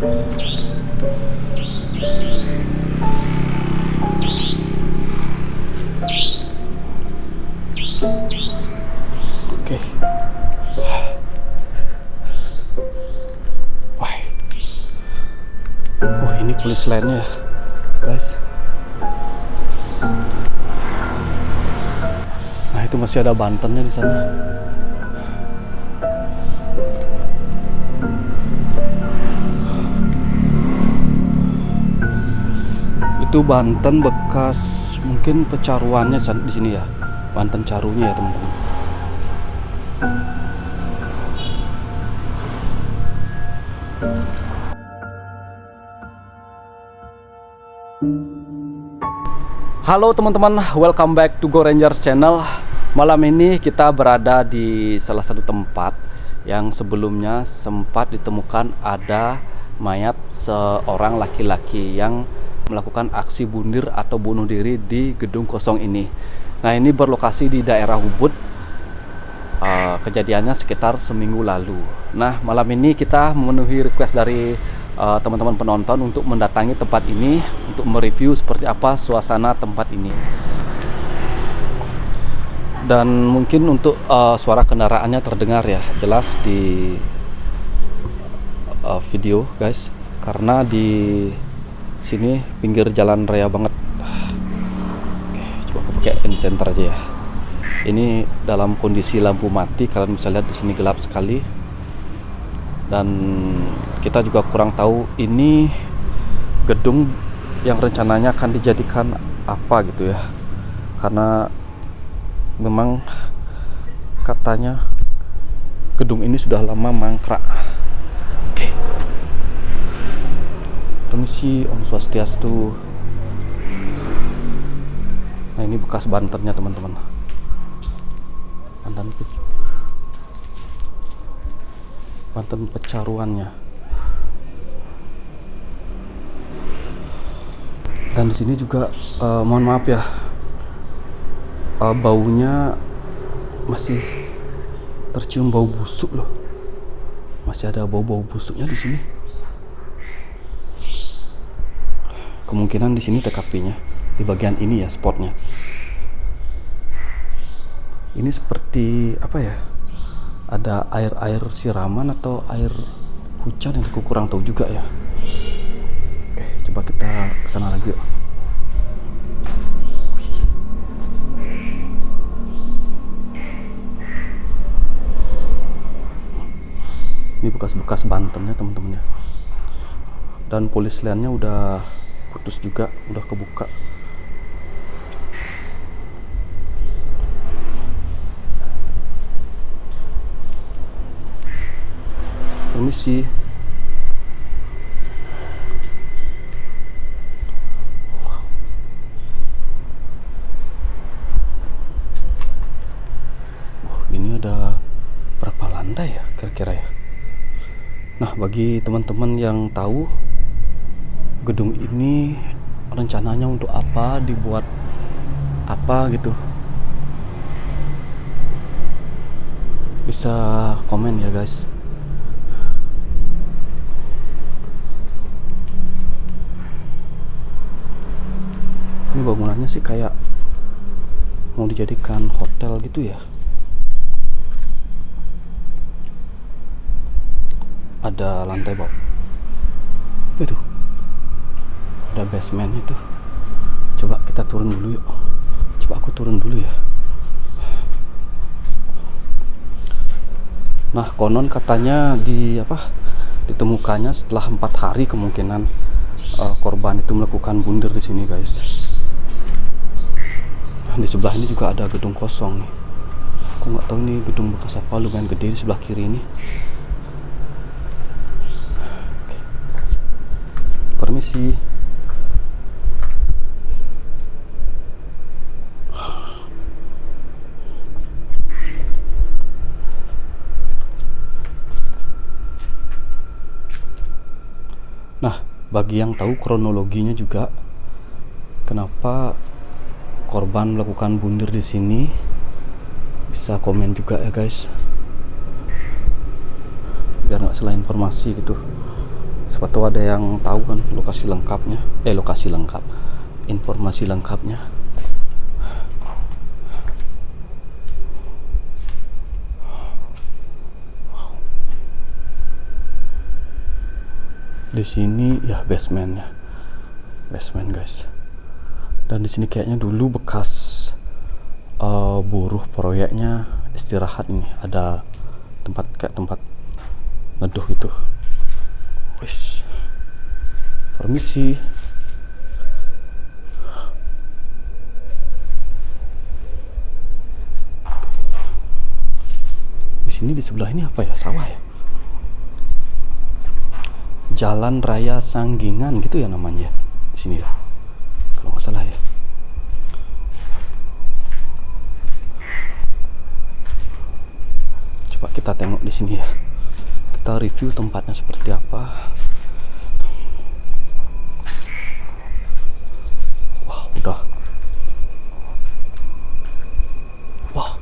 Oke. Wah. Oh, ini polis lainnya, guys. Nah, itu masih ada Bantennya di sana. Itu Banten bekas mungkin pecaruannya di sini ya. Banten Carunya ya, teman-teman. Halo teman-teman, welcome back to Go Rangers channel. Malam ini kita berada di salah satu tempat yang sebelumnya sempat ditemukan ada mayat seorang laki-laki yang melakukan aksi bunuh atau bunuh diri di gedung kosong ini. Nah, ini berlokasi di daerah Ubud. Kejadiannya sekitar seminggu lalu. Nah, malam ini kita memenuhi request dari teman-teman penonton untuk mendatangi tempat ini untuk mereview seperti apa suasana tempat ini. Dan mungkin untuk suara kendaraannya terdengar ya jelas di video, guys, karena di sini pinggir jalan raya banget. Oke, coba aku pakai in-center aja ya. Ini dalam kondisi lampu mati, kalian bisa lihat di sini gelap sekali. Dan kita juga kurang tahu ini gedung yang rencananya akan dijadikan apa gitu ya. Karena memang katanya gedung ini sudah lama mangkrak. Oke. Permisi, Om Swastiastu. Nah, ini bekas Bantennya, teman-teman. Banten pecaruannya. Dan di sini juga mohon maaf ya, baunya masih tercium bau busuk loh. Masih ada bau-bau busuknya di sini. Kemungkinan di sini TKP-nya di bagian ini ya, spotnya. Ini seperti apa ya? Ada air siraman atau air hujan yang aku kurang tahu juga ya. Oke, coba kita kesana lagi yuk. Ini bekas-bekas Bantennya, teman-teman ya. Dan polis lainnya udah putus juga, udah kebuka. Permisi. Ini ada berapa lantai ya kira-kira ya? Nah, bagi teman-teman yang tahu gedung ini rencananya untuk apa, dibuat apa gitu, bisa komen ya, guys. Ini bangunannya sih kayak mau dijadikan hotel gitu ya. Ada lantai bawah. Itu. Ada basement itu. Coba kita turun dulu yuk. Coba aku turun dulu ya. Nah, konon katanya ditemukannya setelah 4 hari kemungkinan korban itu melakukan bunuh di sini, guys. Di sebelah ini juga ada gedung kosong nih. Aku nggak tahu ini gedung bekas apa, lumayan gede di sebelah kiri ini. Permisi. Nah, bagi yang tahu kronologinya juga kenapa korban melakukan bunuh di sini, bisa komen juga ya, guys, biar nggak salah informasi gitu. Siapa tahu ada yang tahu kan lokasi lengkapnya, informasi lengkapnya. Di sini ya basement guys. Dan di sini kayaknya dulu bekas buruh proyeknya istirahat nih, ada tempat neduh gitu. Wis, permisi. Di sini di sebelah ini apa ya, sawah ya? Jalan Raya Sanggingan gitu ya namanya di sini ya, kalau nggak salah ya. Coba kita tengok di sini ya, kita review tempatnya seperti apa. Wah,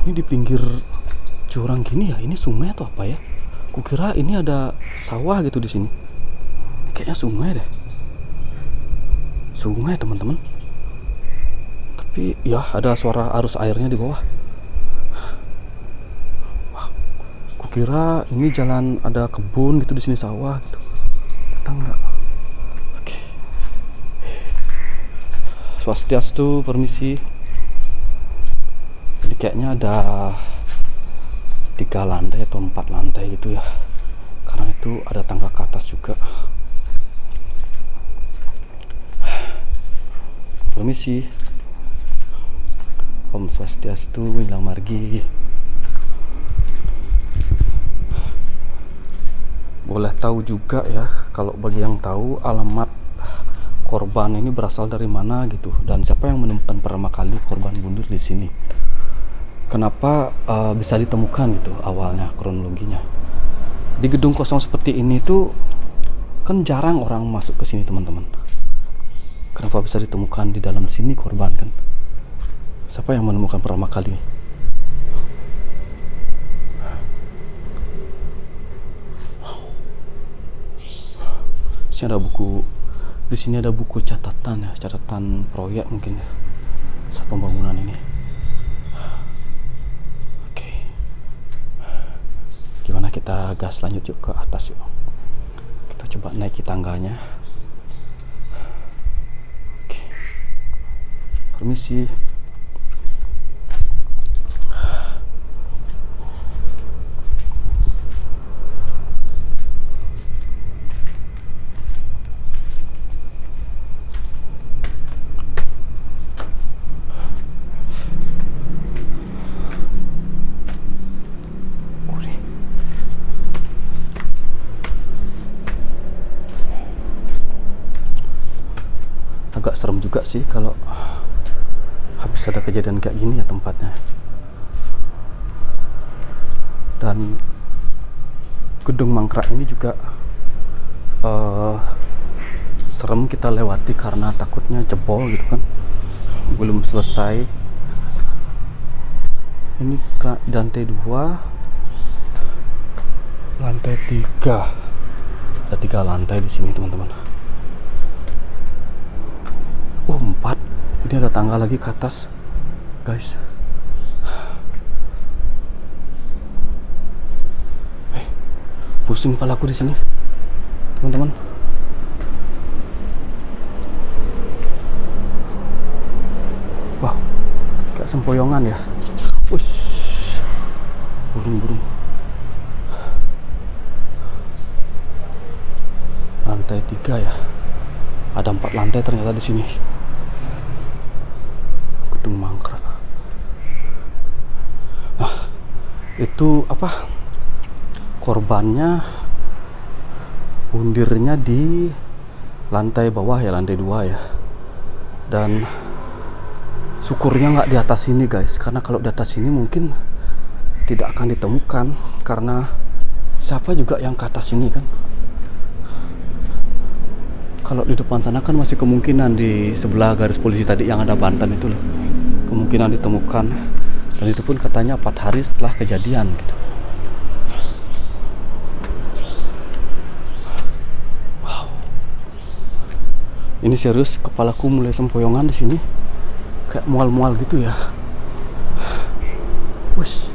ini di pinggir jurang gini ya, ini sungai atau apa ya? Kukira ini ada sawah gitu di sini. Kayaknya sungai deh. Sungai teman-teman. Tapi ya ada suara arus airnya di bawah. Wah, kukira ini jalan ada kebun gitu di sini, sawah gitu. Ternyata enggak. Oke. Swastiastu, permisi. Jadi kayaknya ada 3 lantai atau 4 lantai gitu ya, karena itu ada tangga ke atas juga. Permisi. Om Swastiastu, Wilang Margi. Boleh tahu juga ya, kalau bagi yang tahu alamat korban ini berasal dari mana gitu, dan siapa yang menemukan pertama kali korban bunuh di sini. Kenapa bisa ditemukan gitu awalnya, kronologinya. Di gedung kosong seperti ini tuh kan jarang orang masuk ke sini teman-teman. Kenapa bisa ditemukan di dalam sini korban kan? Siapa yang menemukan pertama kali? Sini ada buku, di sini ada buku catatan ya, catatan proyek mungkin ya, saat pembangunan ini. Gimana, kita gas lanjut yuk ke atas yuk. Kita coba naiki tangganya. Oke. Permisi. Agak serem juga sih kalau habis ada kejadian kayak gini ya tempatnya. Dan gedung mangkrak ini juga serem kita lewati karena takutnya jebol gitu kan, belum selesai. Ini lantai 2, lantai 3, ada 3 lantai di sini teman-teman. 4. Ini ada tangga lagi ke atas, guys. Pusing kepalaku di sini, teman-teman. Wow, kayak sempoyongan ya. Wush, burung-burung. Lantai 3 ya. Ada 4 lantai ternyata di sini. Gedung mangkrak. Nah, itu apa? Korbannya bundirnya di lantai bawah ya, lantai 2 ya. Dan syukurnya nggak di atas sini guys, karena kalau di atas sini mungkin tidak akan ditemukan, karena siapa juga yang ke atas sini kan. Kalau di depan sana kan masih kemungkinan di sebelah garis polisi tadi yang ada Banten itu loh, kemungkinan ditemukan. Dan itu pun katanya 4 hari setelah kejadian gitu. Ini serius, kepalaku mulai sempoyongan di sini, kayak mual-mual gitu ya. Wush,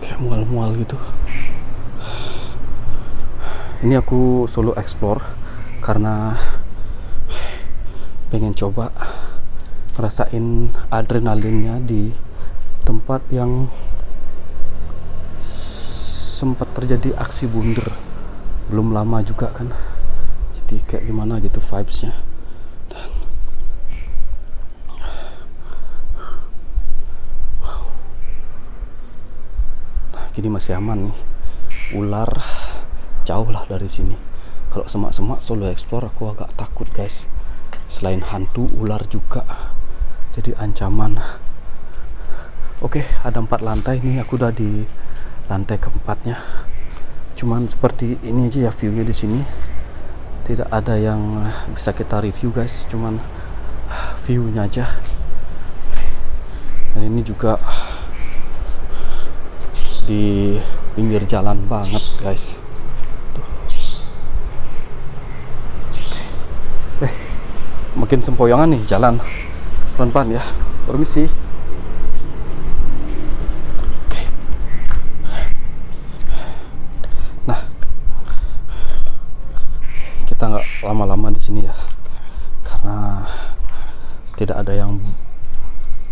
kayak mual-mual gitu. Ini aku solo explore karena pengen coba ngerasain adrenalinnya di tempat yang sempat terjadi aksi bunder. Belum lama juga kan, jadi kayak gimana gitu vibesnya. Nah, gini masih aman nih. Ular jauh lah dari sini. Kalau semak-semak solo explore aku agak takut guys. Selain hantu, ular juga jadi ancaman. Oke, ada 4 lantai nih, aku udah di lantai keempatnya. Cuman seperti ini aja ya viewnya di sini. Tidak ada yang bisa kita review guys, cuman viewnya aja. Dan ini juga di pinggir jalan banget guys. Tuh. Makin sempoyongan nih jalan. Pelan-pelan ya. Permisi. Kita nggak lama-lama di sini ya, karena tidak ada yang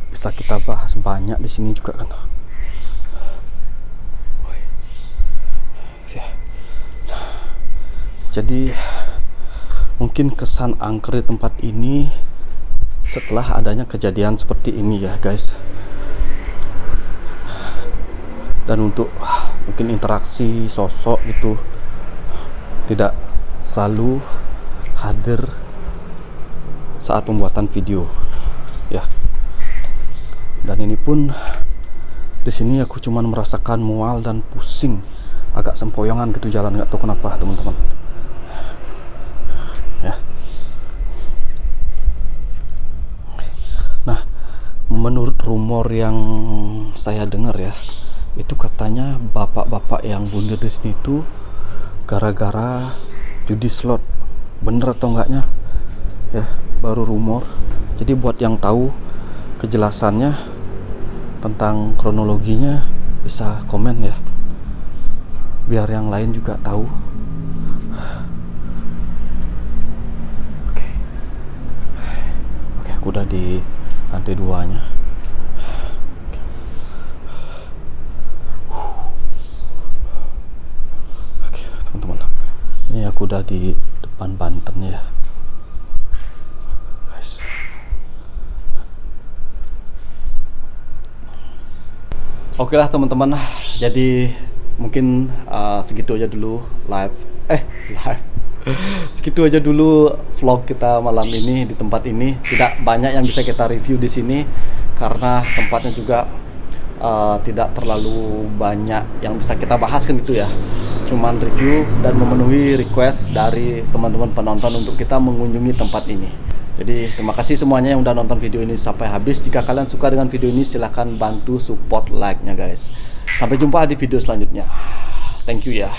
bisa kita bahas banyak di sini juga kan. Jadi mungkin kesan angker di tempat ini setelah adanya kejadian seperti ini ya guys. Dan untuk mungkin interaksi sosok itu tidak selalu hadir saat pembuatan video ya. Dan ini pun di sini aku cuman merasakan mual dan pusing, agak sempoyongan gitu jalan, nggak tahu kenapa teman-teman ya. Nah, menurut rumor yang saya dengar ya, itu katanya bapak-bapak yang bunuh di sini tuh gara-gara judi slot. Bener atau enggaknya ya, baru rumor. Jadi buat yang tahu kejelasannya tentang kronologinya bisa komen ya, biar yang lain juga tahu. Oke, aku udah di lantai 2-nya. Oke teman-teman, ini aku udah di depan Banten ya guys. Oke lah teman-teman, jadi mungkin segitu aja dulu segitu aja dulu vlog kita malam ini di tempat ini. Tidak banyak yang bisa kita review di sini karena tempatnya juga tidak terlalu banyak yang bisa kita bahas kan gitu ya. Cuman review dan memenuhi request dari teman-teman penonton untuk kita mengunjungi tempat ini. Jadi terima kasih semuanya yang udah nonton video ini sampai habis. Jika kalian suka dengan video ini, silahkan bantu support like-nya guys. Sampai jumpa di video selanjutnya. Thank you ya.